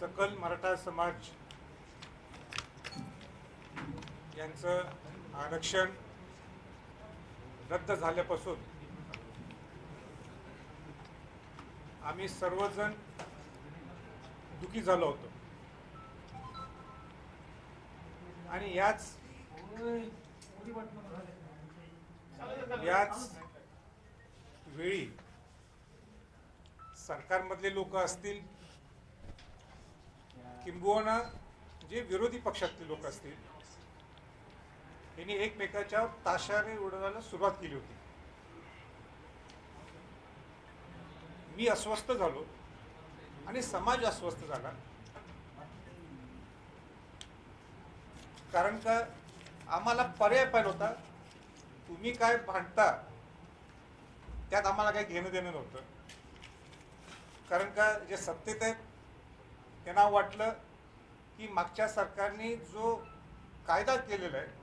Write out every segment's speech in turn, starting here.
सकल मराठा समाज यांचं आरक्षण रद्द झाल्यापासून आम्ही सर्वजण दुखी झालो होतो आणि याच वेळी सरकारमधले लोक असतील किंबहुना जे विरोधी पक्षातले लोक असतील यांनी एकमेकाच्या ताशाने उडवायला सुरुवात केली होती. मी अस्वस्थ झालो आणि समाज अस्वस्थ झाला, कारण का आम्हाला पर्याय पाहिजे होता. तुम्ही काय भांडता त्यात आम्हाला काही घेणं देणं नव्हतं, कारण का जे सत्तेत आहेत त्यांना वाटलं की मागच्या सरकारने जो कायदा केलेला आहे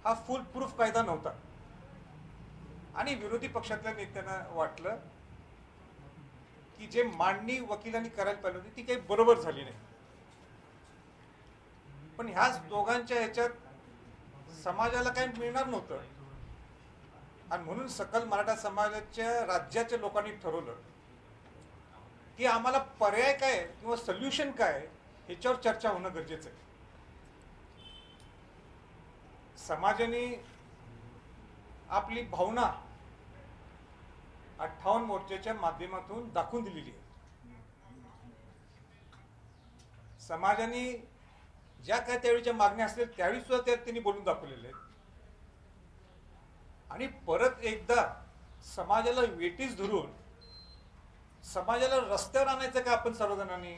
हा फुल प्रूफ कायदा नव्हता आणि विरोधी पक्षातल्या नेत्यांना वाटलं की जे मांडणी वकिलांनी करायला पाहिजे होती ती काही बरोबर झाली नाही. पण ह्याच दोघांच्या ह्याच्यात समाजाला काही मिळणार नव्हतं आणि म्हणून सकल मराठा समाजाच्या राज्याच्या लोकांनी ठरवलं की आम्हाला पर्याय काय किंवा सोल्युशन काय ह्याच्यावर चर्चा होणं गरजेचं आहे. समाजाने आपली भावना 58 मोर्चाच्या माध्यमातून दाखवून दिलेली आहे. समाजाने ज्या काय त्यावेळीच्या मागण्या असतील त्यावेळी सुद्धा त्यांनी बोलून दाखवलेले आहेत आणि परत एकदा समाजाला वेटीस धरून समाजाला रस्त्यावर आणायचं का आपण सर्वजणांनी?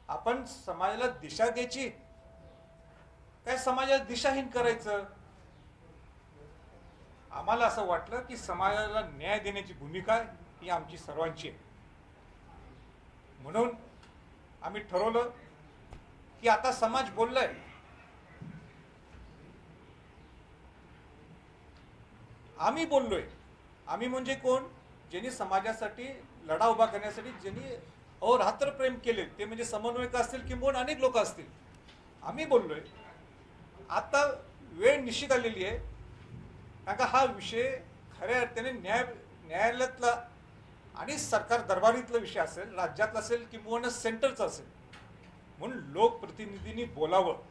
आपण समाजाला दिशा द्यायची काय समाजाला दिशाहीन करायचं? आम्हाला असं वाटलं की समाजाला न्याय देण्याची भूमिका ही आमची सर्वांची आहे. म्हणून आम्ही ठरवलं की आता समाज बोललाय, आम्ही बोललोय. आम्ही म्हणजे कोण? ज्यांनी समाजासाठी लढा उभा करण्यासाठी ज्यांनी अहोरात्र प्रेम केले ते म्हणजे समन्वयक असतील किंवा अनेक लोक असतील. आम्ही बोललोय. आता वेळ निश्चित आलेली आहे, कारण का हा विषय खऱ्या अर्थाने न्यायालयातला आणि सरकार दरबारीतला विषय असेल, राज्यातला असेल किंवा सेंटरचा असेल, म्हणून लोकप्रतिनिधींनी बोलावं.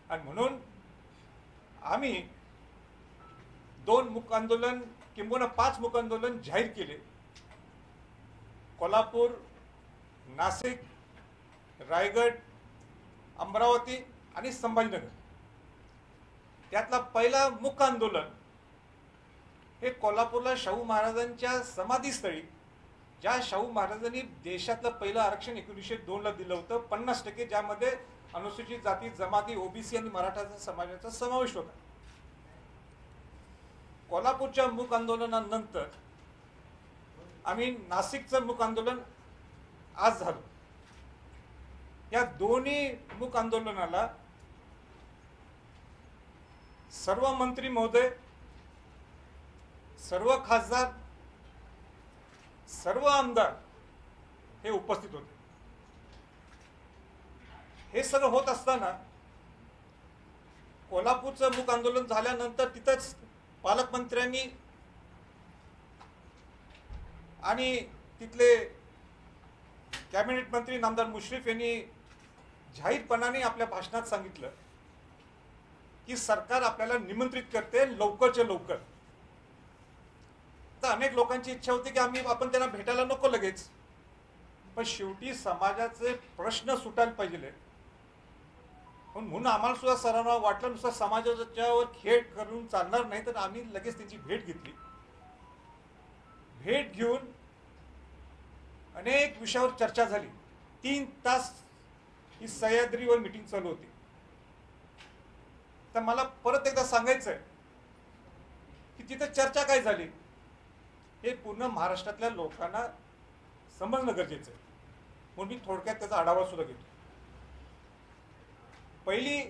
आणि म्हणून आम्ही 2 मूक आंदोलन किंवा 5 मूक आंदोलन जाहीर केले. कोल्हापूर, नाशिक, रायगड, अमरावती आणि संभाजीनगर. त्यातला पहिला मूक आंदोलन हे कोल्हापूरला शाहू महाराजांच्या समाधीस्थळी, ज्या शाहू महाराजांनी देशातलं पहिलं आरक्षण 1902 ला दिलं होतं 50%, ज्यामध्ये अनुसूचित जाती, जमाती, ओबीसी आणि मराठा समाजाचा समावेश होता. कोल्हापूरच्या मूक आंदोलनानंतर आम्ही नाशिकचं मूक आंदोलन आज झालं. या दोन्ही मूक आंदोलनाला सर्व मंत्री महोदय, सर्व खासदार, सर्व आमदार हे उपस्थित होते. हे सगळं होत असताना कोल्हापूरचं मूक आंदोलन झाल्यानंतर तिथंच पालकमंत्र्यांनी आणि तिथले कॅबिनेट मंत्री नामदार मुश्रीफ यांनी जाहीरपणाने आपल्या भाषणात सांगितलं की सरकार आपल्याला निमंत्रित करते लवकरच्या लवकर. तर अनेक लोकांची इच्छा होती की आपण त्यांना भेटायला नको लगेच, पण शेवटी समाजाचे प्रश्न सुटायला पाहिजे. म्हणून आम्हाला सुद्धा सर्वांना वाटलं नुसतं समाजाच्यावर खेळ करून चालणार नाही, तर आम्ही लगेच त्यांची भेट घेतली. भेट घेऊन अनेक विषयावर चर्चा झाली. 3 तास ही सह्याद्रीवर मीटिंग चालू होती. तर मला परत एकदा सांगायचं आहे की तिथे चर्चा काय झाली हे पूर्ण महाराष्ट्रातल्या लोकांना समजणं गरजेचं आहे. म्हणून मी थोडक्यात त्याचा आढावा सुद्धा घेतो. पहिली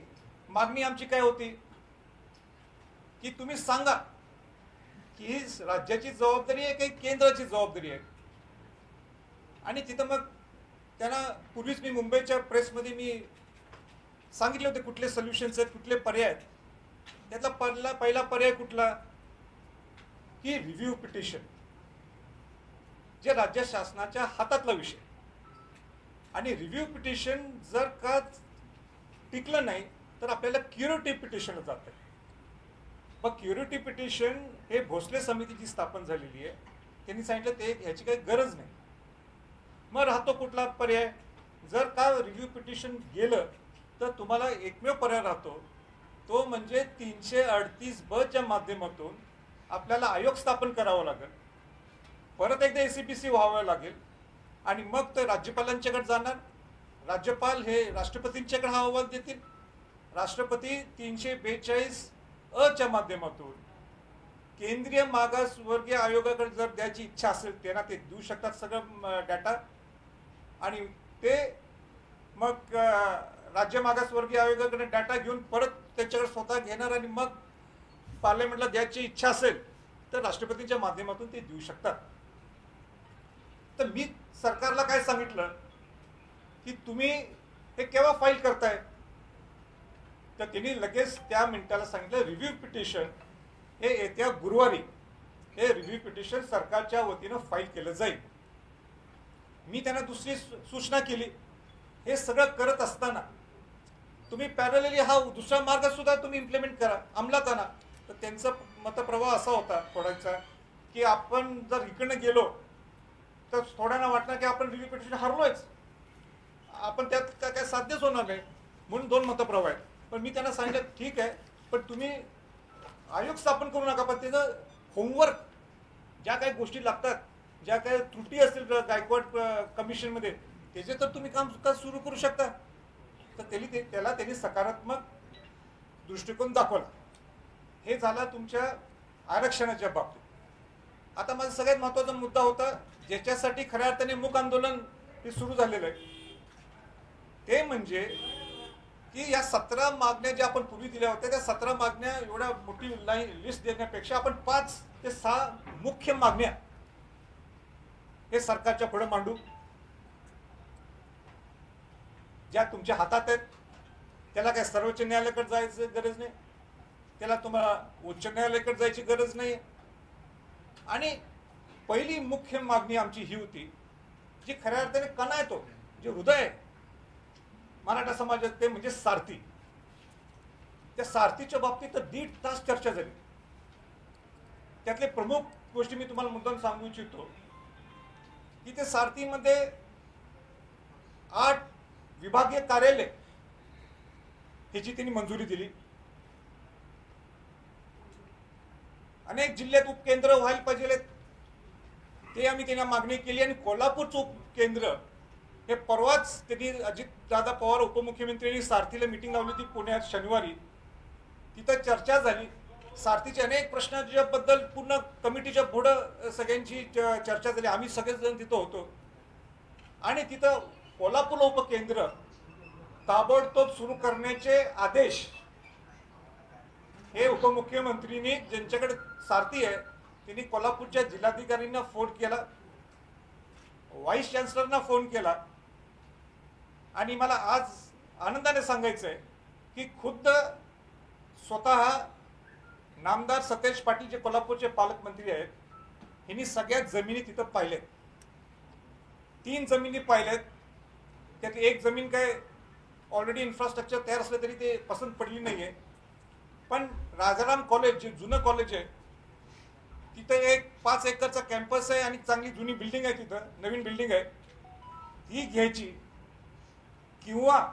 मागणी आमची काय होती की तुम्ही सांगा की ही राज्याची जबाबदारी आहे काही केंद्राची जबाबदारी आहे. आणि तिथं मग त्यांना पूर्वीच मी मुंबईच्या प्रेसमध्ये मी सांगितले होते कुठले सोल्युशन्स आहेत, कुठले पर्याय आहेत. त्यातला पहिला पर्याय कुठला की रिव्ह्यू पिटिशन, जे राज्य शासनाच्या हातातला विषय. आणि रिव्ह्यू पिटिशन जर का टिकलं नाही तर आपल्याला क्युरेटिव्ह पिटिशनला जातं. मग क्युरेटिव्ह पिटिशन हे भोसले समितीची स्थापन झालेली आहे, त्यांनी सांगितलं ते ह्याची काही गरज नाही. मग राहतो कुठला पर्याय, जर का रिव्ह्यू पिटिशन गेलं तर तुम्हाला एकमेव पर्याय राहतो, तो म्हणजे 338 च्या माध्यमातून आपल्याला आयोग स्थापन करावा लागेल, परत एकदा ACPC व्हावं लागेल आणि मग ते राज्यपालांच्याकडे जाणार. राज्यपाल हे राष्ट्रपतींच्याकडे हा अहवाल देतील. राष्ट्रपती 342 च्या माध्यमातून केंद्रीय मागासवर्गीय आयोगाकडे जर द्यायची इच्छा असेल त्यांना ते देऊ शकतात सगळं डाटा. आणि ते मग राज्य मागासवर्गीय आयोगाकडे डाटा घेऊन परत त्याच्याकडे स्वतः घेणार आणि मग पार्लमेंटला द्यायची इच्छा असेल तर राष्ट्रपतींच्या माध्यमातून ते देऊ शकतात. तर मी सरकारला काय सांगितलं की तुम्ही हे केव्हा फाईल करताय, तर त्यांनी लगेच त्या मिनिटाला सांगितलं रिव्ह्यू पिटिशन हे येत्या गुरुवारी हे रिव्ह्यू पिटिशन सरकारच्या वतीनं फाईल केलं जाईल. मी त्यांना दुसरी सूचना केली, हे सगळं करत असताना तुम्ही पॅरलली हा दुसरा मार्ग सुद्धा तुम्ही इम्प्लिमेंट करा, अंमलात आणा. तर त्यांचा मतप्रवाह असा होता थोडासा की आपण जर इकडनं गेलो तर थोड्यांना वाटणार की आपण रिव्ह्यू पिटिशन हरलोयच, आपण त्यात काय साध्यच होणार नाही, म्हणून 2 मतप्रवाह आहेत. पण मी त्यांना सांगितलं ठीक आहे, पण तुम्ही आयोग स्थापन करू नका, पण त्याचं होमवर्क ज्या काही गोष्टी लागतात, ज्या काही त्रुटी असतील गायकवाड कमिशनमध्ये, त्याचे तर तुम्ही काम सुरू करू शकता. तर त्याला त्यांनी सकारात्मक दृष्टिकोन दाखवला. हे झाला तुमच्या आरक्षणाच्या बाबतीत. आता माझा सगळ्यात महत्त्वाचा मुद्दा होता ज्याच्यासाठी खऱ्या अर्थाने मूक आंदोलन हे सुरू झालेलं आहे, ते म्हणजे की या 17 मागण्या ज्या आपण पूर्वी दिल्या होत्या त्या 17 मागण्या एवढ्या मोठी लिस्ट देण्यापेक्षा आपण 5 ते 6 मुख्य मागण्या हे सरकारच्या पुढे मांडू, ज्या तुमच्या हातात आहेत. त्याला काय सर्वोच्च न्यायालयाकडे जायची गरज नाही, त्याला तुम्हाला उच्च न्यायालयाकडे जायची गरज नाही. आणि पहिली मुख्य मागणी आमची ही होती जी खऱ्या अर्थाने कणा येतो, जे हृदय मराठा समाजात, ते म्हणजे सारथी. त्या सारथीच्या बाबतीत तर 1.5 तास चर्चा झाली. त्यातले प्रमुख गोष्टी मी तुम्हाला मुद्दाम सांगू इच्छितो की ते सारथीमध्ये 8 विभागीय कार्यालय ह्याची त्यांनी मंजुरी दिली. अनेक जिल्ह्यात उपकेंद्र व्हायला पाहिजे ते आम्ही त्यांना मागणी केली. आणि कोल्हापूरचं उपकेंद्र हे परवाच त्यांनी अजितदादा पवार उपमुख्यमंत्र्यांनी सारथीला मीटिंग लावली होती पुण्यात शनिवारी. तिथं चर्चा झाली. सारथीचे अनेक प्रश्नांबद्दल पूर्ण कमिटीच्या पुढं सगळ्यांची चर्चा झाली. आम्ही सगळेजण तिथं होतो. आणि तिथं कोल्हापूर उपकेंद्र ताबडतोब सुरू करण्याचे आदेश हे उपमुख्यमंत्र्यांनी, ज्यांच्याकडे सारथी आहे, त्यांनी कोल्हापूरच्या जिल्हाधिकाऱ्यांना फोन केला, व्हाईस चान्सलरना फोन केला. आणि मला आज आनंदाने सांगायचं आहे की खुद्द स्वतः नामदार सतेज पाटील जे कोल्हापूरचे पालकमंत्री आहेत, यांनी सगळ्या जमिनी तिथं पाहिल्यात. 3 जमिनी पाहिल्यात. त्यातली एक जमीन काय ऑलरेडी इन्फ्रास्ट्रक्चर तयार असलं तरी ते पसंत पडली नाहीये. पण राजाराम कॉलेज जे जुनं कॉलेज आहे, तिथं एक 5 एकरचा कॅम्पस आहे आणि चांगली जुनी बिल्डिंग आहे, तिथं नवीन बिल्डिंग आहे, ती घ्यायची. किंवा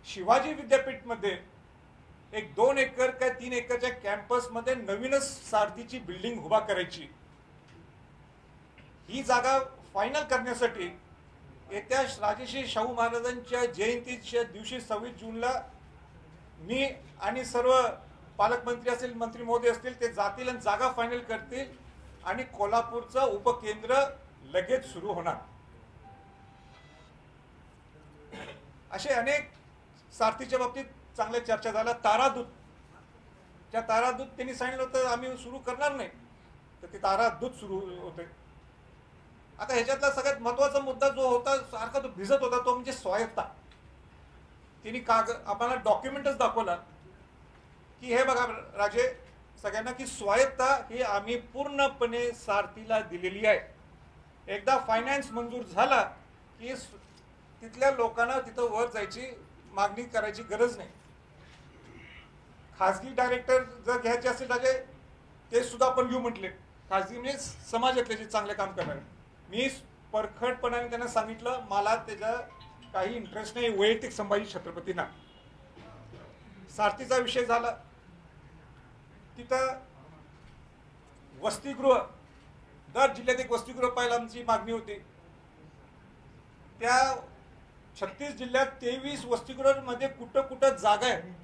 शिवाजी विद्यापीठमध्ये एक 2 एकर काय 3 एकरच्या कॅम्पसमध्ये नवीनच सारथीची बिल्डिंग उभा करायची. ही जागा फायनल करण्यासाठी येत्या राजर्षी शाहू महाराजांच्या जयंतीच्या दिवशी 26 जूनला मी आणि सर्व पालकमंत्री असतील, मंत्री महोदय असतील, ते जातील आणि जागा फायनल करतील आणि कोल्हापूरचं उपकेंद्र लगेच सुरू होणार. असे अनेक सारथीच्या बाबतीत चांगल्या चर्चा झाल्या. तारादूत, त्या तारादूत त्यांनी सांगितलं होतं आम्ही सुरू करणार नाही, तर ते तारादूत सुरू होते. आता ह्याच्यातला सगळ्यात महत्वाचा मुद्दा जो होता, सारखा तो भिजत होता तो म्हणजे स्वायत्ता. तिने आम्हाला डॉक्युमेंटच दाखवला की हे बघा राजे सगळ्यांना की स्वायत्ता ही आम्ही पूर्णपणे सारथीला दिलेली आहे. एकदा फायनान्स मंजूर झाला की तिथल्या लोकांना तिथं वर जायची मागणी करायची गरज नाही. खाजगी डायरेक्टर जर घ्यायचे असेल राजे ते सुद्धा आपण घेऊ म्हटले. खाजगी म्हणजे समाजातले जे चांगले काम करणारे. मी परखडपणाने त्यांना सांगितलं मला त्याचा काही इंटरेस्ट नाही वैयक्तिक संभाजी छत्रपतींना. सारथीचा विषय झाला. तिथं वसतिगृह दर जिल्ह्यात एक वसतिगृह पाहायला आमची मागणी होती. त्या 36 जिल्ह्यात 23 वसतिगृहांमध्ये कुठं कुठं जागा आहे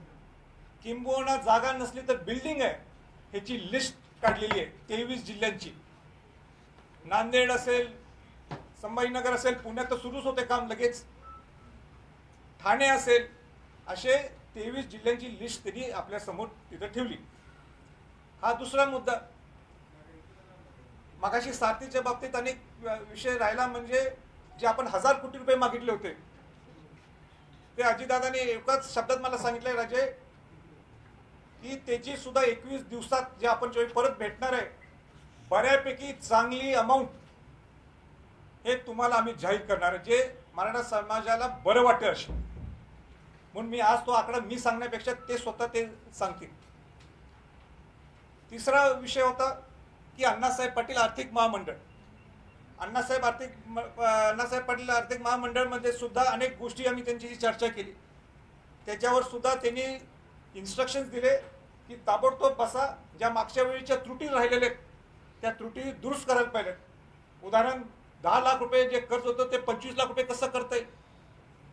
किंबहुना जागा नसली तर बिल्डिंग आहे ह्याची लिस्ट काढलेली आहे 23 जिल्ह्यांची. नांदेड असेल संभाजीनगर असेल पुण्यात तर सुरूच होते काम लगेच. ठाणे असेल असे 23 जिल्ह्यांची लिस्ट त्यांनी आपल्या समोर तिथं ठेवली. हा दुसरा मुद्दा. मगाशी सारथीच्या बाबतीत अनेक विषय राहिला म्हणजे जे आपण 1000 कोटी रुपये मागितले होते ते अजितदादांनी एकाच शब्दात मला सांगितलंय राजे की त्याची सुद्धा 21 दिवसात जे आपण परत भेटणार आहे बऱ्यापैकी चांगली अमाऊंट हे तुम्हाला आम्ही जाहीर करणार आहे जे मराठा समाजाला बरं वाटेल अशी. म्हणून मी आज तो आकडा मी सांगण्यापेक्षा ते स्वतः ते सांगतील. तिसरा विषय होता की अण्णासाहेब पाटील आर्थिक महामंडळ. अण्णासाहेब पाटील आर्थिक महामंडळमध्ये सुद्धा अनेक गोष्टी आम्ही त्यांची चर्चा केली. त्याच्यावर सुद्धा त्यांनी इन्स्ट्रक्शन्स दिले की ताबडतोब बसा ज्या मागच्या वेळीच्या त्रुटी राहिलेल्या त्या त्रुटी दुरुस्त करायला पाहिजे. उदाहरण 10 लाख रुपये जे कर्ज होतं ते 25 लाख रुपये कसं करता येईल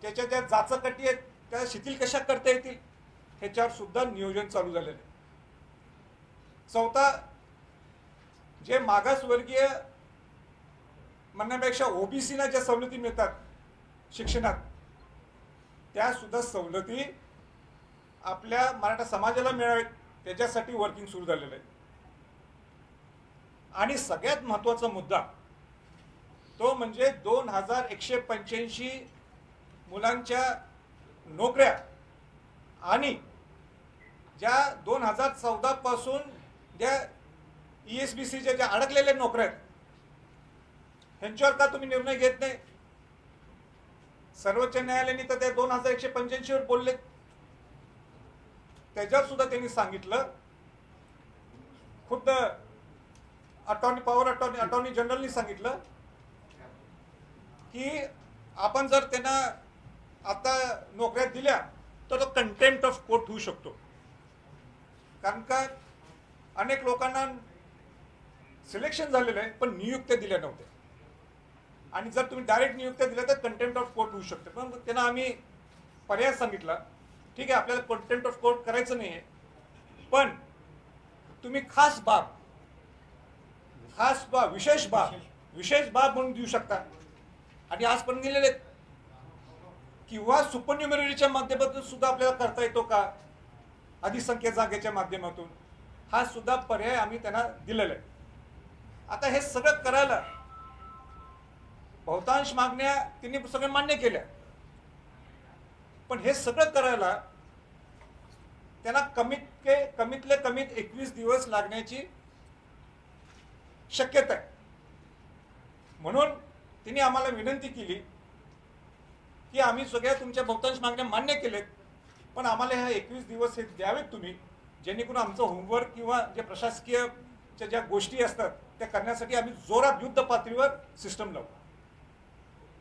त्याच्या ज्या जाचकटी आहेत त्या शिथिल कशा करता येतील ह्याच्यावर सुद्धा नियोजन चालू झालेलं आहे. चौथा जे मागासवर्गीय म्हणण्यापेक्षा ओबीसीना ज्या सवलती मिळतात शिक्षणात त्या सुद्धा सवलती आपल्या मराठा समाजाला मिळावेत त्याच्यासाठी वर्किंग सुरू झालेलं आहे. आणि सगळ्यात महत्त्वाचा मुद्दा तो म्हणजे 2185 मुलांच्या नोकऱ्या आणि ज्या 2014 पासून ज्या ESBCच्या ज्या अडकलेल्या नोकऱ्या आहेत ह्यांच्यावर का तुम्ही निर्णय घेत नाही. सर्वोच्च न्यायालयाने तर त्या 2185 वर बोलले. त्याच्यावर सुद्धा त्यांनी सांगितलं खुद्द अटॉर्नी जनरलनी सांगितलं की आपण जर त्यांना आता नोकऱ्या दिल्या तर तो कंटेम्प्ट ऑफ कोर्ट होऊ शकतो. कारण का अनेक लोकांना सिलेक्शन झालेलं आहे पण नियुक्त्या दिल्या नव्हत्या आणि जर तुम्ही डायरेक्ट नियुक्त्या दिल्या तर कंटेम्प्ट ऑफ कोर्ट होऊ शकते. पण त्यांना आम्ही पर्याय सांगितला ठीक आहे आपल्याला कंटेम्प्ट ऑफ कोर्ट करायचं नाही आहे पण तुम्ही विशेष बाब म्हणून देऊ शकता. आणि आज पण दिलेले किंवा सुपरन्युमरीच्या माध्यमातून सुद्धा आपल्याला करता येतो का अधिसंख्य जागेच्या माध्यमातून हा सुद्धा पर्याय आम्ही त्यांना दिलेला आहे. आता हे सगळं करायला बहुतांश मागण्या त्यांनी सगळं मान्य केल्या पण हे सगळं करायला त्यांना कमीतले कमीत 21 दिवस लागण्याची शक्यता आहे. म्हणून त्यांनी आम्हाला विनंती केली की आम्ही सगळ्या तुमच्या बहुतांश मागण्या मान्य केलेत पण आम्हाला ह्या 21 दिवस हे द्यावेत तुम्ही जेणेकरून आमचं होमवर्क किंवा जे प्रशासकीय ज्या गोष्टी असतात त्या करण्यासाठी आम्ही जोरात युद्ध पातळीवर सिस्टम लावू.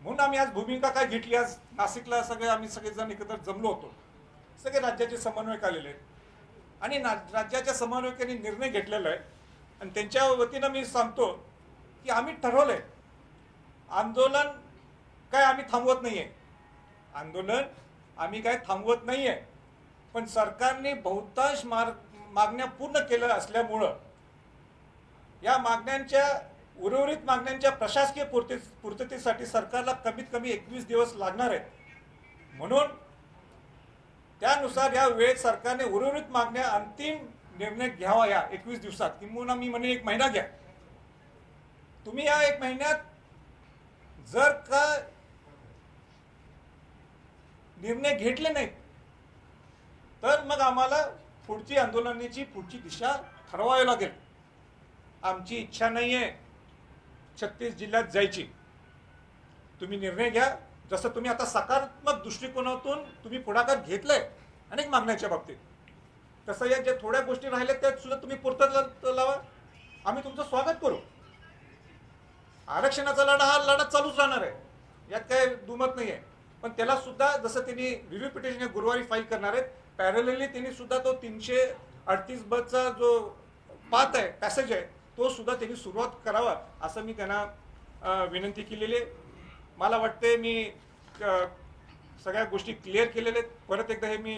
म्हणून आम्ही आज भूमिका काय घेतली. आज नाशिकला आम्ही सगळेजण एकत्र जमलो होतो. सगळे राज्याचे समन्वयक आलेले आहेत आणि राज्याच्या समन्वयकांनी निर्णय घेतलेला आहे आणि त्यांच्या वतीनं मी सांगतो की आम्ही ठरवलंय आंदोलन काय आम्ही थांबवत नाहीये. आंदोलन आम्ही काय थांबवत नाहीये पण सरकारने बहुतांश मागण्या पूर्ण केल्या असल्यामुळं या मागण्यांच्या उर्वरित मागण्यांच्या प्रशासकीय पूर्ततेसाठी सरकारला कमीत कमी 21 दिवस लागणार आहेत. म्हणून त्यानुसार या वेळेत सरकारने उर्वरित मागण्या अंतिम निर्णय घ्यावा या 21 दिवसात किंवा मी म्हणेन 1 महिना घ्या. तुम्ही या 1 महिन्यात जर का निर्णय घेतले नाहीत तर मग आम्हाला पुढची आंदोलनाची पुढची दिशा ठरवावी लागेल. आमची इच्छा नाही आहे 36 जिल्ह्यात जायची. तुम्ही निर्णय घ्या. जसं तुम्ही आता सकारात्मक दृष्टिकोनातून तुम्ही पुढाकार घेतलाय अनेक मागण्याच्या बाबतीत, तसं या ज्या थोड्या गोष्टी राहिल्या त्यात सुद्धा तुम्ही पूर्तता लावा. आम्ही तुमचं स्वागत करू. आरक्षणाचा लढा हा लढा चालूच राहणार आहे, यात काय दुमत नाही आहे. पण त्याला सुद्धा जसं त्यांनी रिव्ह्यू पिटिशन गुरुवारी फाईल करणार आहेत, पॅरलली त्यांनी सुद्धा तो 338 जो पाथ आहे, पॅसेज आहे, तो सुद्धा त्यांनी सुरुवात करावा असं मी त्यांना विनंती केलेली आहे. मला वाटते मी सगळ्या गोष्टी क्लिअर केलेल्या आहेत. परत एकदा हे मी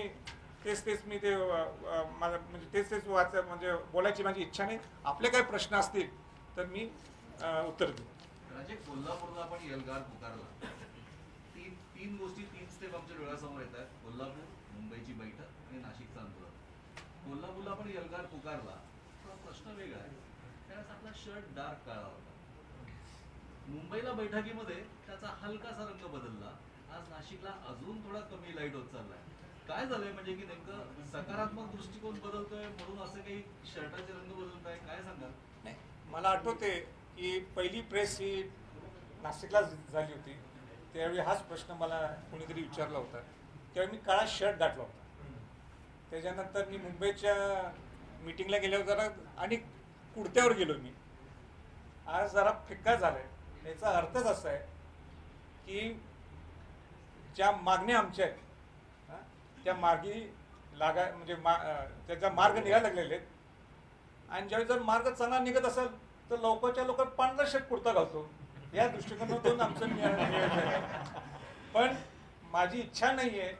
तेच मी ते माझं म्हणजे तेच म्हणजे बोलायची माझी इच्छा नाही. आपले काही प्रश्न असतील तर मी उत्तर देईन. कोल्हापूरला आपण एल्गार पुकारला. तीन गोष्टी, 3 स्टेप आमच्या डोळ्यासमोर येत आहेत. कोल्हापूर, मुंबईची बैठक आणि नाशिकचं आंदोलन. कोल्हापूरला आपण एल्गार पुकारला, प्रश्न वेगळा आहे. त्यावेळेस आपला शर्ट डार्क काळा होता. मुंबईला बैठकीमध्ये त्याचा हलकासा रंग बदलला. आज नाशिकला अजून थोडा कमी लाईट होत चाललाय. काय झालंय म्हणजे की नेमकं सकारात्मक दृष्टिकोन बदलतोय म्हणून असं काही शर्टाचे रंग बदलत आहे, काय सांगाल? नाही, मला आठवते की पहिली प्रेस ही नाशिकला झाली होती. त्यावेळी हाच प्रश्न मला कोणीतरी विचारला होता. त्यावेळी मी काळा शर्ट घातला होता. त्याच्यानंतर मी मुंबईच्या मीटिंगला गेल्यावर जरा आणि कुडत्यावर गेलो मी. आज जरा फिक्का झालाय. याचा अर्थच असा आहे की ज्या मागण्या आमच्या आहेत त्या मार्गी म्हणजे त्याचा मार्ग निघायला लागलेले आहेत. आणि ज्यावेळी जर मार्ग चांगला निघत असेल तर लवकरच्या लवकर पांढरा शर्ट कुर्ता घालतो. या दृष्टिकोनातून आमचं नियोजन आहे. पण माझी इच्छा नाही आहे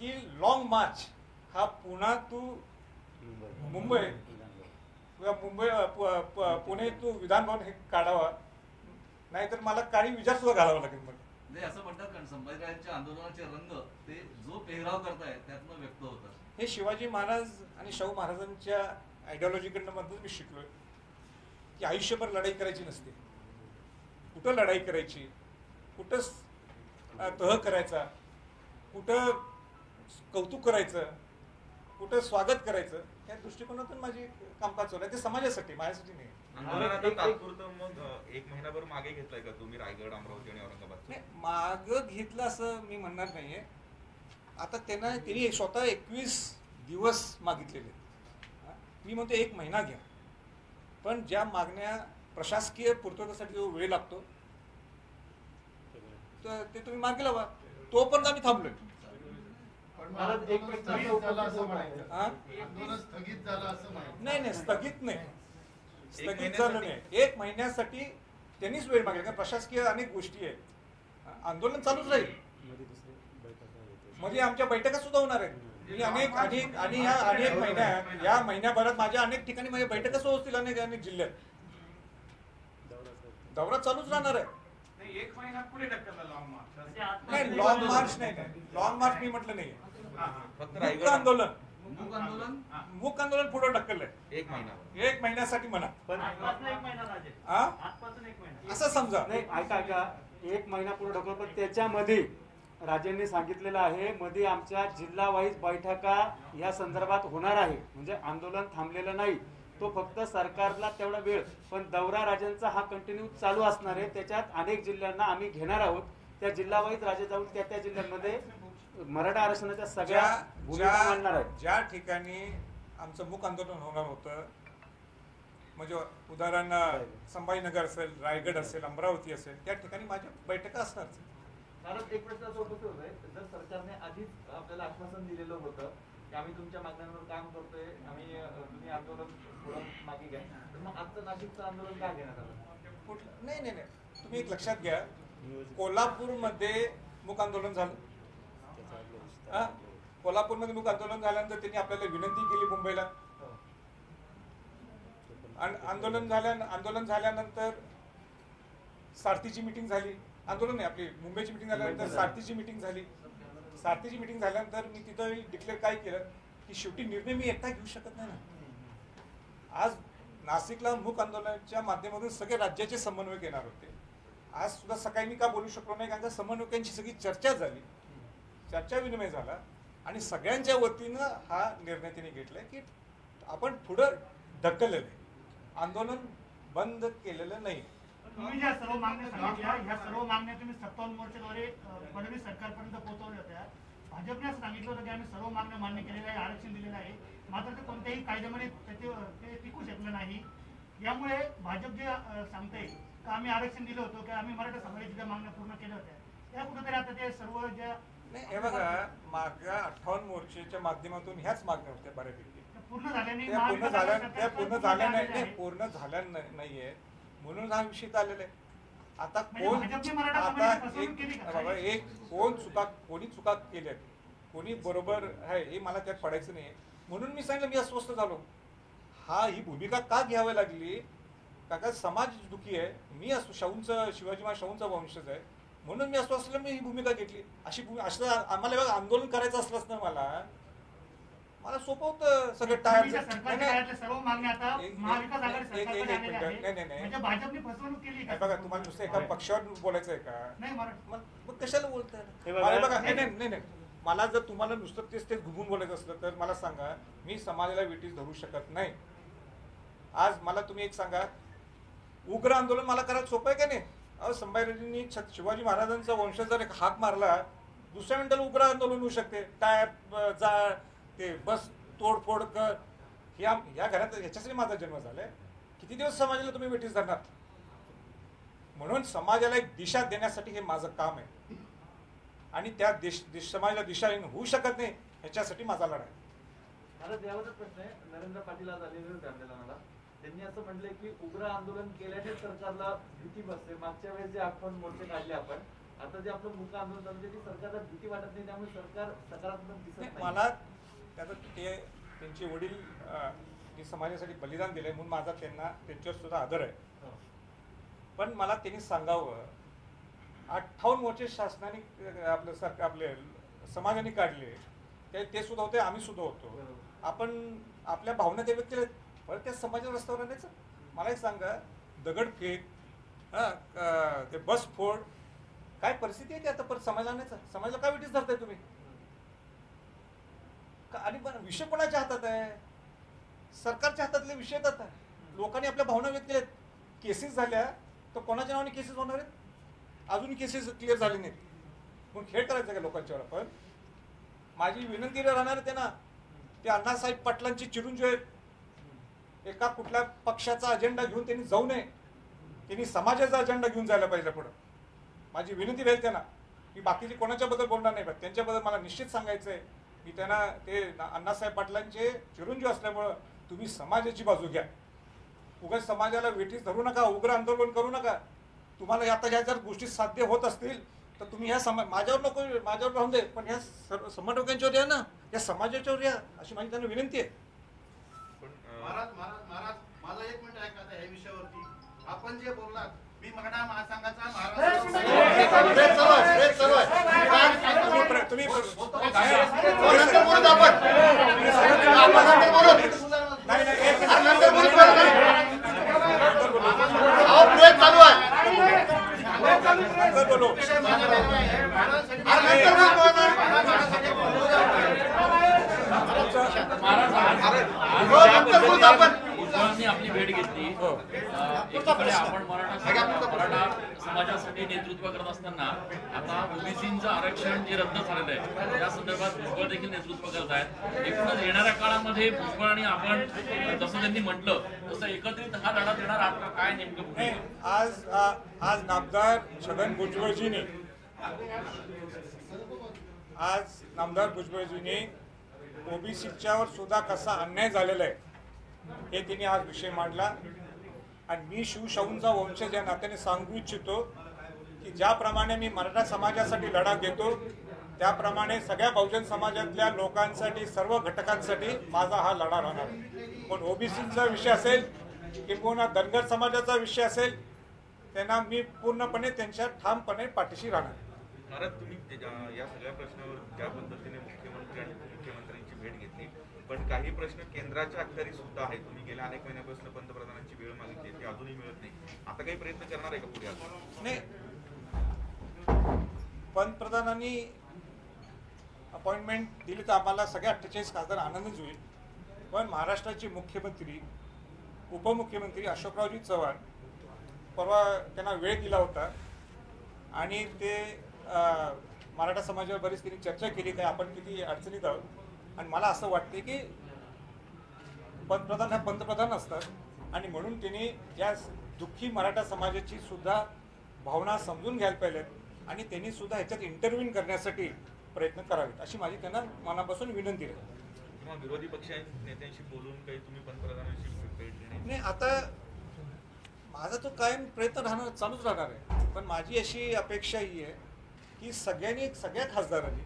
की लॉंग मार्च हा पुन्हा टू मुंबई किंवा पुणे टू विधानभवन हे काढावा. नाहीतर मला काळी विजा सुद्धा घालावा लागेल. मग असं म्हणतात कारण संभाजीराजांच्या आंदोलनाचे रंग ते जो पेहराव करतायत त्यातनं व्यक्त होतात. हे शिवाजी महाराज आणि शाहू महाराजांच्या आयडिओलॉजीकडनं मधून मी शिकलोय की आयुष्यभर लढाई करायची नसते. कुठं लढाई करायची, कुठं तह करायचा, कुठं कौतुक करायचं, कुठं स्वागत करायचं, या दृष्टिकोनातून माझी कामकाज चालू आहे. ते समाजासाठी, माझ्यासाठी नाही. मग 1 महिनाभर मागे घेतलाय का तुम्ही रायगड, अमरावती आणि औरंगाबाद? नाही, मागं घेतलं असं मी म्हणणार नाहीये. आता त्यांनी स्वतः 21 दिवस मागितलेले. मी म्हणतो 1 महिना घ्या. पण ज्या मागण्या प्रशासकीय पूर्ततेसाठी जो वेळ लागतो तर ते तुम्ही मागे लावा. तोपर्यंत आम्ही थांबलोय. नाही, स्थगित नाही, स्थगित झालं नाही. 1 महिन्यासाठी त्यांनीच वेळ मागेल. कारण प्रशासकीय अनेक गोष्टी आहेत. आंदोलन चालूच राहील. मध्ये आमच्या बैठका सुद्धा होणार आहेत. आणि ह्या अनेक महिन्यात, या महिन्याभरात माझ्या अनेक ठिकाणी माझ्या बैठका सुद्धा होतील. अनेक जिल्ह्यात दौरा चालूच राहणार आहे. 1 महिना पुढे ढकलला लॉंग मार्च. नाही, लॉंग मार्च नाही, लॉंग मार्च मी म्हटलं नाही. मूक आंदोलन पुढे ढकललंय 1 महिना. 1 महिन्यासाठी म्हणा. असं समजा. नाही, ऐका 1 महिना पुढे ढकल. पण त्याच्यामध्ये राजेंनी सांगितलेलं आहे मध्ये आमच्या जिल्हा वाईज बैठका या संदर्भात होणार आहे. म्हणजे आंदोलन थांबलेलं नाही. तो फक्त सरकारला तेवढा वेळ. पण दौरा राजांचा हा कंटिन्यू चालू असणार आहे. त्याच्यात अनेक जिल्ह्यांना आम्ही घेणार आहोत. त्या जिल्हा वाईज राजे जाऊन त्या जिल्ह्यांमध्ये मराठा आरक्षणाच्या सगळ्या भूमिका मांडणार आहेत. ज्या ठिकाणी आमचं मूक आंदोलन होणार होतं, म्हणजे उदाहरण संभाजीनगर असेल, रायगड असेल, अमरावती असेल, त्या ठिकाणी माझ्या बैठका असणार. कारण एक प्रश्न असं उपस्थित होतोय, जर सरकारने आधीच आपल्याला आश्वासन दिलेलं होतं की आम्ही तुमच्या मागण्यांवर काम करतोय, तुम्ही आंदोलन थोडं मागे घ्या, तर मग आजचं नाशिकचं आंदोलन का घेण्यात आलं? नाही, तुम्ही एक लक्षात घ्या. कोल्हापूरमध्ये मूक आंदोलन झालं. कोल्हापूरमध्ये मूक आंदोलन झाल्यानंतर त्यांनी आपल्याला विनंती केली मुंबईला. आंदोलन झाल्यानंतर सारथीची मिटिंग झाली. आंदोलन नाही, आपली मुंबईची मिटिंग झाल्यानंतर सारथीची मिटिंग झाली. सारथीची मिटिंग झाल्यानंतर मी तिथं डिक्लेअर काय केलं की शेवटी निर्णय मी एकटा घेऊ शकत नाही ना. आज नाशिकला मूक आंदोलनाच्या माध्यमातून सगळे राज्याचे समन्वयक येणार होते. आज सुद्धा सकाळी मी का बोलू शकलो नाही, कारण का समन्वयकांची सगळी चर्चा झाली. चर्चा विनिमय झाला आणि सगळ्यांच्या वतीनं हा निर्णय त्यांनी घेतलाय की आपण पुढं ढकललेलं आहे, आंदोलन बंद केलेलं नाही. तुम्ही ज्या सर्व मागण्या सांगितल्या ह्या सर्व मागण्या तुम्ही 57 मोर्चाद्वारे फडणवीस सरकारपर्यंत पोहोचवल्या होत्या. भाजपने असं सांगितलं होतं की आम्ही सर्व मागण्या मान्य केलेल्या आहे, आरक्षण दिलेलं आहे, मात्र ते कोणत्याही कायद्यामध्ये ते टिकू शकलं नाही. यामुळे भाजप जे सांगते की आम्ही आरक्षण दिलं होतं की आम्ही मराठा समाजाच्या ज्या मागण्या पूर्ण केल्या होत्या त्या कुठेतरी आता ते सर्व ज्या नाही, हे बघा, मागच्या 58 मोर्चाच्या माध्यमातून ह्याच मागण्या होत्या बऱ्यापैकी. पूर्ण झाल्याने त्या पूर्ण झाल्या नाही, पूर्ण झाल्या नाहीये म्हणून हा विषय आलेला आहे. आता कोण आता एक कोणी चुका केल्या, कोणी बरोबर आहे हे मला त्यात पडायचं नाही. म्हणून मी सांगितलं, मी अस्वस्थ झालो. ही भूमिका का घ्यावी लागली? का समाज दुखी आहे, मी शाहूंचा शिवाजी महाराज शाहूंचा वंशज आहे म्हणून मी अस्वस्थ असलं, मी ही भूमिका घेतली. असं आम्हाला बघा आंदोलन करायचं असलंच ना, मला सोपं होतं सगळं टाळायचं. बघा, तुम्हाला नुसतं एका पक्षावर बोलायचं आहे का? मग कशाला बोलताय? बघा, नाही, मला जर तुम्हाला नुसतं तेच घुमून बोलायचं असलं तर मला सांगा, मी समाजाला विटीस धरू शकत नाही. आज मला तुम्ही एक सांगा, उग्र आंदोलन मला करायला सोपं आहे का नाही? संभाजीराजांनी शिवाजी महाराजांचा वंश जर एक हाक मारला, दुसऱ्या मिनिटाला उग्र आंदोलन होऊ शकते. टाय जाळ, ते बस तोडफोड कर. या घरात ह्याच्यासाठी माझा जन्म झालाय. किती दिवस समाजाला तुम्ही वेटीस धरणार? म्हणून समाजाला एक दिशा देण्यासाठी हे माझं काम आहे आणि त्या समाजाला दिशाहीन होऊ शकत नाही ह्याच्यासाठी माझा लढा आहे. मला यावरच प्रश्न आहे. नरेंद्र पाटील आज आलेले होते आंदोलनाला, त्यांनी असं म्हटलंय की उग्र आंदोलन केल्याने सरकारला भीती बसते. मागच्या वेळेस जे 8 मोर्चे काढले आपण, आता जे आपलं मुख्य आंदोलन चालू आहे, सरकारला भीती वाटत नाही, त्यामुळे सरकार सकारात्मक दिसत नाही. मला त्याचं त्यांचे वडील समाजासाठी बलिदान दिलंय म्हणून माझा त्यांच्यावर सुद्धा आदर आहे. पण मला त्यांनी सांगावं, 58 मोर्चे शासनाने आपले समाजाने काढले, ते सुद्धा होते, आम्ही सुद्धा होतो. आपण आपल्या भावना ते व्यक्त केल्या, परत त्या समाजाच्या रस्त्यावर आणायचं. मला एक सांगा, दगडफेक, ते बस फोड, काय परिस्थिती आहे की आता परत समाज आणायचा? समाजाला काय विटीस धरताय तुम्ही? आणि विषय कोणाच्या हातात आहे? सरकारच्या हातातले विषय आहेत. आता लोकांनी आपल्या भावना व्यक्त केल्यात. केसेस झाल्या तर कोणाच्या नावाने केसेस होणार आहेत? अजून केसेस क्लिअर झाले नाहीत. म्हणून खेळ करायचा का लोकांच्यावर? आपण माझी विनंती राहणार आहे त्यांना, ते अण्णासाहेब पाटलांची चिरंजीव आहेत. एका कुठल्या पक्षाचा अजेंडा घेऊन त्यांनी जाऊ नये, त्यांनी समाजाचा अजेंडा घेऊन जायला पाहिजे पुढं. माझी विनंती राहील त्यांना. मी बाकीचे कोणाच्याबद्दल बोलणार नाही, पण त्यांच्याबद्दल मला निश्चित सांगायचं आहे की त्यांना, ते अण्णासाहेब पाटलांचे चिरंजीव असल्यामुळं तुम्ही समाजाची बाजू घ्या. उगाच समाजाला वेठीस धरू नका, उग्र आंदोलन करू नका. तुम्हाला आता ह्या जर गोष्टी साध्य होत असतील तर तुम्ही ह्या माझ्यावर नको, माझ्यावर राहून दे, पण ह्या समन्वयकांच्यावर या ना, या समाजाच्यावर या, अशी माझी त्यांना विनंती आहे. महाराज माझा 1 मिनिट ऐका आता ह्या विषयावरती. आपण जे बोललात, मी मराठा महासंघाचा उज्ज्वलनी आपली भेट घेतली. एकीकडे आपण मराठा समाजासाठी नेतृत्व करत असताना आता ओबीसीचं आरक्षण जे रद्द झालेलं आहे त्या संदर्भात भुजबळ देखील नेतृत्व करत आहेत. एकूणच येणाऱ्या काळामध्ये भुजबळ आणि आपण जसं त्यांनी म्हटलं तसं एकत्रित हा लढा देणार आहात का? काय नेमकं आज नामदार छगन भुजबळजीने ओबीसीच्यावर सुद्धा कसा अन्याय झालेला आहे हे त्यांनी आज विषय मांडला. आणि मी शिवशाहूंचा वंशज या नात्याने सांगू इच्छितो की ज्याप्रमाणे मी मराठा समाजासाठी लढा घेतो त्याप्रमाणे सगळ्या बहुजन समाजातल्या लोकांसाठी, सर्व घटकांसाठी माझा हा लढा राहणार. पण ओबीसीचा विषय असेल किंवा धनगर समाजाचा विषय असेल, त्यांना मी पूर्णपणे त्यांच्या ठामपणे पाठीशी राहणार. महाराज, तुम्ही या सगळ्या प्रश्नावर ज्या पद्धतीने मुख्यमंत्री आणि उपमुख्यमंत्र्यांची भेट घेतली, पण काही प्रश्न केंद्राच्या अखत्यारी सुद्धा आहेत. तुम्ही गेल्या अनेक महिन्यापासून पंतप्रधानांची वेळ मागितली, ती अजूनही मिळत नाही. आता काही प्रयत्न करणार आहे का पुढे? नाही, पंतप्रधानांनी अपॉइंटमेंट दिली तर आम्हाला सगळ्या 48 खासदार आनंदच होईल. पण महाराष्ट्राचे मुख्यमंत्री उपमुख्यमंत्री अशोकरावजी चव्हाण परवा त्यांना वेळ दिला होता आणि ते मराठा समाजावर बरीच त्यांनी चर्चा केली काय आपण किती अडचणीत आहोत. आणि मला असं वाटते की पंतप्रधान हा पंतप्रधान असतात आणि म्हणून त्यांनी या दुःखी मराठा समाजाची सुद्धा भावना समजून घ्यायला पाहिजेत आणि त्यांनी सुद्धा ह्याच्यात इंटरव्ह्यू करण्यासाठी प्रयत्न करावेत अशी माझी त्यांना मनापासून विनंती आहे. किंवा विरोधी पक्ष नेत्यांशी बोलून काही तुम्ही पंतप्रधानांशी भेट देणे नाही, आता माझा तो कायम प्रयत्न राहणार चालूच राहणार आहे. पण माझी अशी अपेक्षा ही आहे की सगळ्या खासदारांनी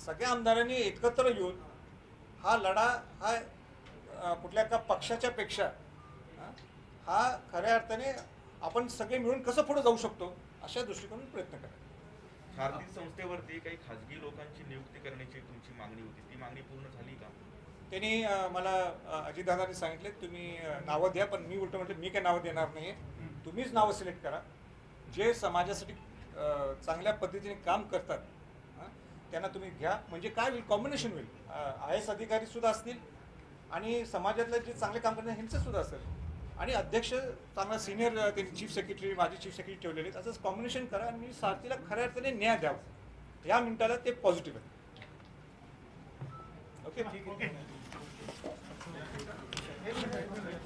सगळ्या आमदारांनी एकत्र येऊन हा लढा हा कुठल्या एका पक्षाच्या पेक्षा हा खऱ्या अर्थाने आपण सगळे मिळून कसं पुढे जाऊ शकतो अशा दृष्टिकोनातून प्रयत्न करा. भारतीय संस्थेवरती काही खाजगी लोकांची नियुक्ती करण्याची तुमची मागणी होती, ती मागणी पूर्ण झाली का? त्यांनी मला अजितदादांनी सांगितले तुम्ही नावं द्या, पण मी उलट म्हटलं मी काय नावं देणार नाही, तुम्हीच नावं सिलेक्ट करा जे समाजासाठी चांगल्या पद्धतीने काम करतात त्यांना तुम्ही घ्या. म्हणजे काय होईल कॉम्बिनेशन होईल, IAS अधिकारी सुद्धा असतील आणि समाजातलं जे चांगले काम करणार ह्यांचं सुद्धा असेल आणि अध्यक्ष चांगला सिनियर त्यांनी चीफ सेक्रेटरी माझे चीफ सेक्रेटरी ठेवलेले आहेत. असंच कॉम्बिनेशन करा आणि मी सारथीला खऱ्या अर्थाने न्याय द्यावा या मिनिटाला ते पॉझिटिव्ह आहे. ओके ठीक आहे.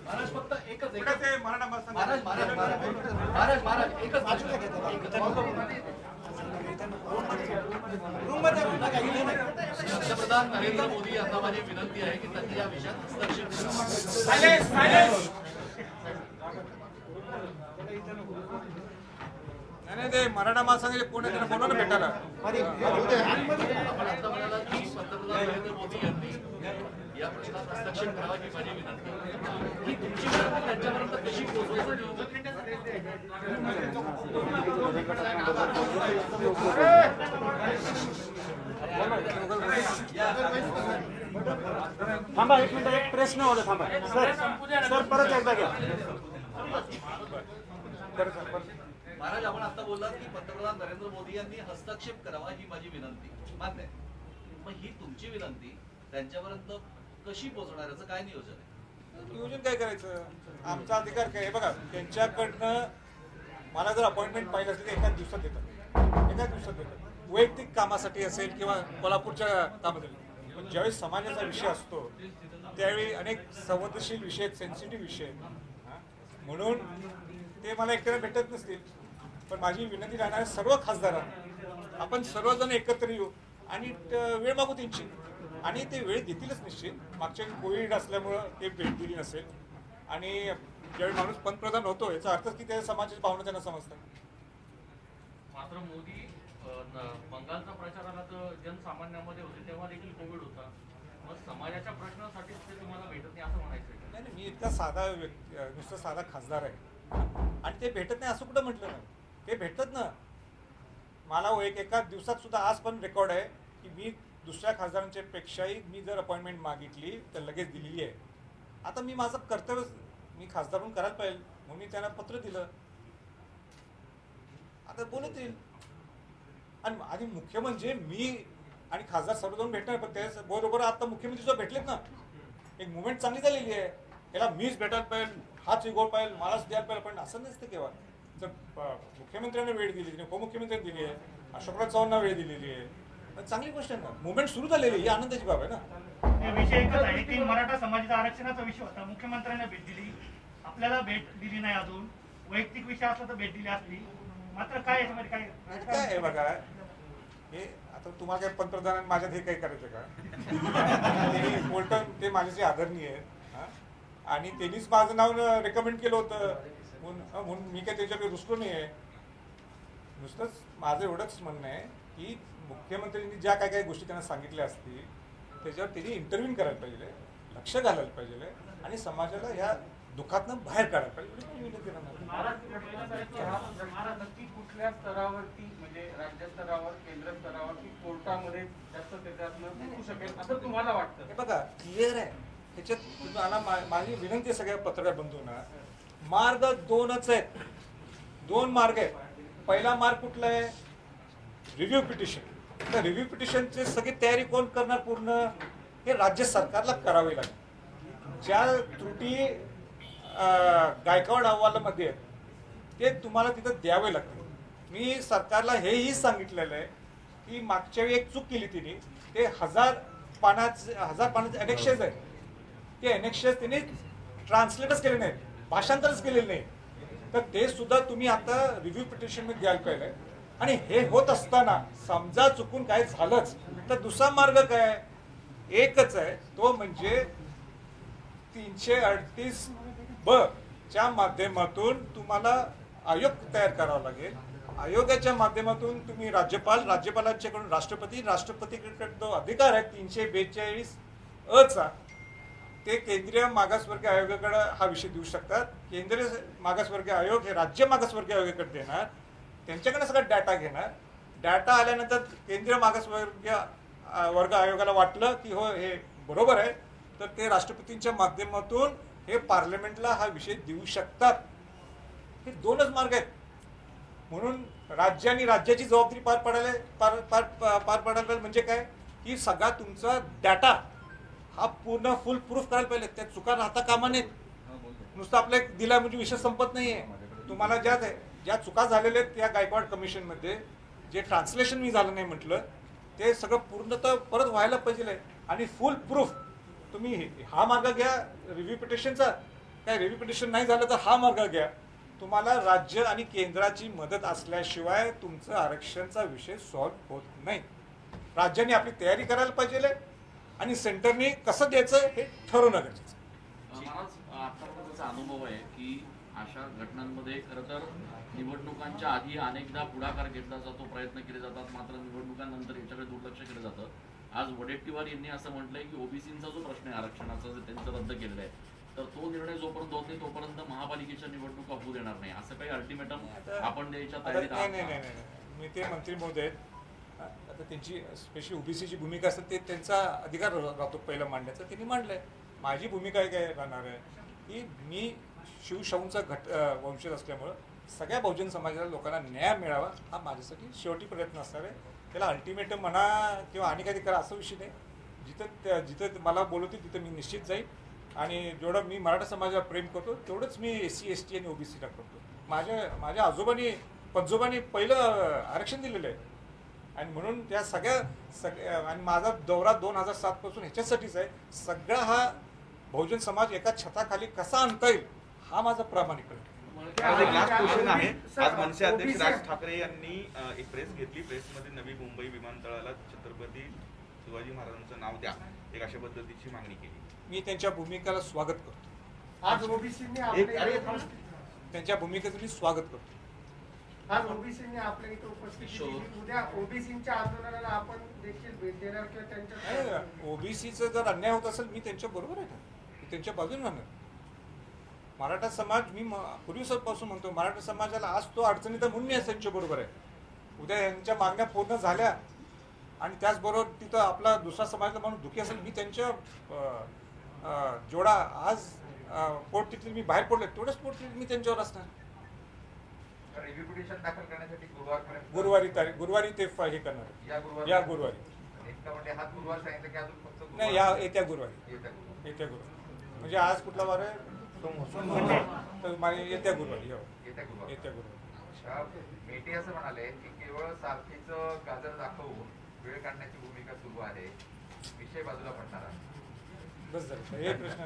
महाराज फक्त एकच पुढे ते मराठा महासंघ पंतप्रधान नरेंद्र मोदी यांना माझी विनंती आहे की त्यांनी या विषयात हस्तक्षेप नाही ते मराठा महासंघाचे कोण आहे त्यांना बोलवा ना भेटायला. आपण आता म्हणाला की पंतप्रधान नरेंद्र मोदी यांनी या प्रश्नात हस्तक्षेप करावा ही माझी विनंती ही तुमची विनंती त्यांच्यापर्यंत कशी पोहोचवायची. थांबा एक मिनिट, एक प्रश्न होता. थांबा सर परत एकदा घ्या. महाराज आपण आता बोललात की पंतप्रधान नरेंद्र मोदी यांनी हस्तक्षेप करावा ही माझी विनंती मान्य आहे. मग ही तुमची विनंती त्यांच्यापर्यंत कशी पोहोचणार याचं काय नियोजन आहे? नियोजन काय करायचं, आमचा अधिकार काय बघा. त्यांच्याकडनं मला जर अपॉइंटमेंट पाहिजे असेल तर एकाच दिवसात देतात. वैयक्तिक कामासाठी असेल किंवा कोल्हापूरच्या कामासाठी. पण ज्यावेळी समाजाचा विषय असतो त्यावेळी अनेक संवेदनशील विषय सेन्सिटिव्ह विषय म्हणून ते मला एकट्याला भेटत नसतील. पण माझी विनंती राहणार सर्व खासदारांना आपण सर्वजण एकत्र येऊ आणि वेळ मागू त्यांची आणि ते वेळ देतीलच निश्चित. मागच्या कोविड असल्यामुळं ते भेट दिली नसेल आणि ज्यावेळी माणूस पंतप्रधान होतो याचा अर्थच की त्या समाजाची भावना त्यांना समजतात. मात्र मोदी बंगालच्या प्रचाराला तर जनसामान्यांमध्ये होते तेव्हा देखील कोविड होता. मग समाजाच्या प्रश्नासाठीच ते तुम्हाला भेटत नाही असं म्हणायचं? नाही, मी इतका साधा व्यक्ती, नुसतं साधा खासदार आहे आणि ते भेटत नाही असं कुठं म्हटलं ना. ते भेटतात ना. मला एका दिवसात सुद्धा आज पण रेकॉर्ड आहे की मी दुसऱ्या खासदारांच्या पेक्षाही मी जर अपॉइंटमेंट मागितली तर लगेच दिलेली आहे. आता मी माझं कर्तव्य मी खासदार म्हणून करायला पाहिजे म्हणून मी त्यांना पत्र दिलं. आता बोलत येईल. आणि आधी मुख्य म्हणजे मी आणि खासदार सर्वजण भेटणार. पण त्याबरोबर आता मुख्यमंत्री जो भेटलेत ना एक मुवमेंट चांगली झालेली आहे. याला मीच भेटायला पाहिजे, हाच इगोळ पाहिजे, मलाच द्यायला पाहिजे. पण असं नसतं केव्हा. जर मुख्यमंत्र्यांना वेळ दिली, उपमुख्यमंत्र्यांनी दिली आहे, अशोकराव चव्हाणांना वेळ दिलेली आहे, चांगली गोष्ट आहे ना. मुवमेंट सुरू झालेली ही आनंदाची बाब आहे ना. विषय एकच आहे की मराठा समाजाचा आरक्षणाचा विषय होता. मुख्यमंत्र्यांना भेट दिली, आपल्याला भेट दिली नाही अजून. वैयक्तिक विषय असला तर भेट दिली असली. मात्र काय याच्यामध्ये काय आहे बघा, हे आता तुम्हाला काय पंतप्रधान माझ्यात हे काही करायचं का? ते बोलटन ते माझ्याशी आदरणीय आहेत आणि त्यांनीच माझं नाव रेकमेंड केलं होतं म्हणून मी काय त्याच्याकडे रुसलो नाही आहे. नुसतंच माझं एवढंच म्हणणं आहे की मुख्यमंत्र्यांनी ज्या काय गोष्टी त्यांना सांगितल्या असतील त्याच्यावर त्यांनी इंटरव्ह्यू करायला पाहिजे, लक्ष घालायला पाहिजे आणि समाजाला ह्या दुःखातनं बाहेर काढायला पाहिजे. नक्की कुठल्या स्तरावरती म्हणजे राज्य स्तरावर, केंद्र स्तरावर की कोर्टामध्ये जास्त त्याच्यातनं होऊ शकेल असं तुम्हाला वाटतं? हे बघा क्लिअर आहे ह्याच्यात. तुम्हाला माझी विनंती आहे सगळ्या पत्रकार बंधूंना, मार्ग दोनच आहेत. 2 मार्ग आहेत. पहिला मार्ग कुठला आहे? Review petition. तर रिव्ह्यू पिटिशनची सगळी तयारी कोण करणार पूर्ण? हे राज्य सरकारला करावी लागेल. ज्या त्रुटी गायकवाड अहवालामध्ये आहेत ते तुम्हाला तिथं द्यावे लागतील. मी सरकारला हेही सांगितलेलं आहे की मागच्या वेळी एक चूक केली तिने, ते 1000 पानाचे एनेक्शेस आहेत, ते एनेक्शेस तिने ट्रान्सलेटच केले नाहीत, भाषांतरच केलेलं नाही. तर ते सुद्धा तुम्ही आता रिव्ह्यू पिटिशन मध्ये द्यायला पाहिजे. आणि हे होत असताना समजा चुकून काय झालंच तर दुसरा मार्ग काय? एकच आहे, तो म्हणजे 338(ब) च्या माध्यमातून तुम्हाला आयोग तयार करावा लागेल. आयोगाच्या माध्यमातून तुम्ही राज्यपालांच्याकडून राष्ट्रपतीकडे जो अधिकार आहे 342(अ) चा, ते केंद्रीय मागासवर्गीय आयोगाकडे हा विषय देऊ शकतात. केंद्रीय मागासवर्गीय आयोग हे राज्य मागासवर्गीय आयोगाकडे देणार, त्यांच्याकडे सगळा डाटा घेणार. डाटा आल्यानंतर केंद्रीय मागासवर्गीय वर्ग आयोगाला वाटलं की हो हे बरोबर आहे, तर ते राष्ट्रपतींच्या माध्यमातून हे पार्लमेंटला हा विषय देऊ शकतात. हे दोनच मार्ग आहेत. म्हणून राज्याने राज्याची जबाबदारी पार पाडायला म्हणजे काय की सगळा तुमचा डाटा हा पूर्ण फुल प्रूफ करायला पाहिजे. त्या चुका राहता कामा नयेत. नुसतं आपल्या दिला म्हणजे विषय संपत नाहीये. तुम्हाला ज्या चुका झालेल्या आहेत त्या गायकवाड कमिशनमध्ये जे ट्रान्सलेशन मी झालं नाही म्हटलं ते सगळं पूर्णतः परत व्हायला पाहिजे. आणि फुल प्रूफ तुम्ही हा मार्ग घ्या रिव्ह्यू पिटिशनचा. काय रिव्ह्यू पिटिशन नाही झालं तर हा मार्ग घ्या. तुम्हाला राज्य आणि केंद्राची मदत असल्याशिवाय तुमचं आरक्षणचा विषय सॉल्व्ह होत नाही. राज्याने आपली तयारी करायला पाहिजे आणि सेंटरने कसं द्यायचं हे ठरवणं गरजेचं. महाराज, आतापर्यंतचा अनुभव आहे की अशा घटनांमध्ये खरं तर निवडणुकांच्या आधी अनेकदा पुढाकार घेतला जातो, प्रयत्न केले जातात, मात्र निवडणुकांनंतर याच्याकडे दुर्लक्ष केलं जातं. आज वडेट्टीवार यांनी असं म्हटलंय की ओबीसीचा जो प्रश्न आहे आरक्षणाचा जे त्यांचं रद्द केलेला आहे, तर तो निर्णय जोपर्यंत होत नाही तोपर्यंत महापालिकेच्या निवडणुका होऊ देणार नाही, असं काही अल्टिमेटम आपण द्यायच्या तयारीत आहात? नाही. मी ते मंत्री महोदय आता त्यांची स्पेशली ओबीसीची भूमिका असते ते त्यांचा अधिकार राहतो पहिलं मांडण्याचा. त्यांनी मांडलंय. माझी भूमिका काय राहणार आहे की मी शिवशाहूंचा वंशज असल्यामुळं सगळ्या बहुजन समाजाला लोकांना न्याय मिळावा हा माझ्यासाठी शेवटी प्रयत्न असणार आहे. त्याला अल्टिमेटम म्हणा किंवा आणि काही करा असं विषय नाही. जिथं मला बोलवतील तिथं मी निश्चित जाईल. आणि जेवढं मी मराठा समाजाला प्रेम करतो तेवढंच मी SC ST आणि ओबीसीला करतो. माझ्या आजोबांनी पंजोबांनी पहिलं आरक्षण दिलेलं आहे आणि म्हणून त्या सगळ्या आणि माझा दौरा 2007 पासून ह्याच्यासाठीच आहे. सगळा हा बहुजन समाज एका छताखाली कसा आणता येईल हा माझा प्रामाणिक आहे. आज एक लास्ट क्वेश्चन आहे. आज मनसे अध्यक्ष राज ठाकरे यांनी एक प्रेस घेतली. प्रेसमध्ये नवी मुंबई विमानतळाला छत्रपती शिवाजी महाराजांचं नाव द्या, एक अशा पद्धतीची मागणी केली. मी त्यांच्या भूमिकेला स्वागत करतो. आज ओबीसीने त्यांच्या भूमिकेचं मी स्वागत करतो. आज ओबीसीने आपल्या इथे उपस्थिती दिली. उद्या ओबीसीच्या आंदोलनाला आपण देखील भेट देणार किंवा त्यांच्या ओबीसीचा जर अन्याय होत असेल मी त्यांच्या बरोबर आहे का? मी त्यांच्या बाजूने राहणार. मराठा समाज मी पूर्वीपासून म्हणतो मराठा समाजाला आज तो अडचणीत म्हणून मी त्यांच्या बरोबर आहे. उद्या यांच्या मागण्या पूर्ण झाल्या आणि त्याचबरोबर तिथं आपला दुसरा समाजाला म्हणून दुखी असेल मी त्यांच्या जेवढा आज पोटतिथीत मी बाहेर पडले तेवढंच पोटतिथीत मी त्यांच्यावर असणार. रिव्ह्यू पिटिशन दाखल करण्यासाठी गुरुवारी ते हे करणार. या गुरुवारी हाच गुरुवार सांगितलं की अजून फक्त नाही येत्या गुरुवारी म्हणजे आज कुठला वार आहे? तर येत्या गुरुवारी. मेटे असं म्हणाले की केवळ सारथीचं गाजर दाखवून वेळ काढण्याची भूमिका सुरू आहे, विषय बाजूला पडणार आहे. बस झालं हे प्रश्न.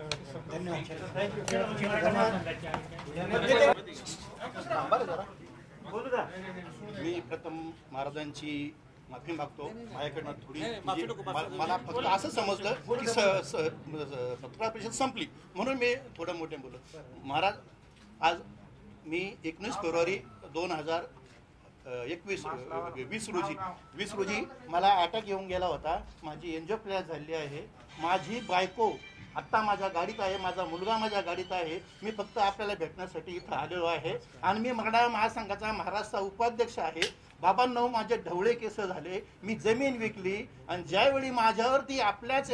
मी प्रथम महाराजांची माफी मागतो. माझ्याकडनं थोडी मला फक्त असं समजलं की पत्रकार परिषद संपली म्हणून मी थोडं मोठे बोललो. महाराज आज मी 19 फेब्रुवारी 2020 रोजी मला अटॅक येऊन गेला होता. माझी एन्जिओप्लास्टी झालेली आहे. माझी बायको आत्ता माझ्या गाडीत आहे, माझा मुलगा माझ्या गाडीत आहे. मी फक्त आपल्याला भेटण्यासाठी इथं आलेलो आहे आणि मी मराठा महासंघाचा महाराष्ट्राचा उपाध्यक्ष आहे. बाबांनो माझे ढवळे केस झाले, मी जमीन विकली, आणि ज्यावेळी माझ्यावरती आपल्याच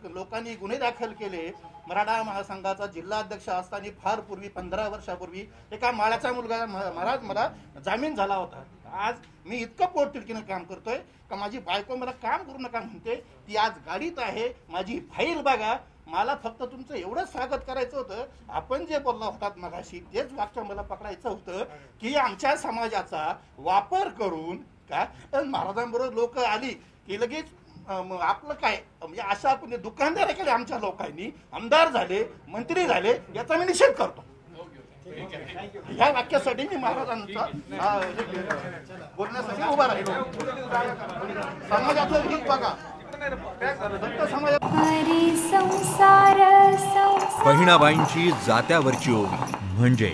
लोकांनी गुन्हे दाखल केले, मराठा महासंघाचा जिल्हा अध्यक्ष असताना फार पूर्वी 15 वर्षापूर्वी एका माळ्याचा मुलगा महाराज मला जामीन झाला होता. आज मी इतकं पोटतिडकीनं काम करतोय का माझी बायको मला काम करू नका म्हणते, ती आज गाडीत आहे. माझी फाईल बघा. मला फक्त तुमचं एवढंच स्वागत करायचं होतं. आपण जे बोलला होतात मगाशी तेच वाक्य मला पकडायचं होतं की आमच्या समाजाचा वापर करून काय महाराजांबरोबर लोक आली की लगेच आपलं काय म्हणजे अशा आपण दुकानदार केले आमच्या लोकांनी, आमदार झाले, मंत्री झाले, याचा मी निषेध करतो. या वाक्यासाठी मी महाराजांचा बोलण्यासाठी उभा राहिलो. समाजाचं हित बघा. बहिणाबाईंची जात्यावरची ओवी म्हणजे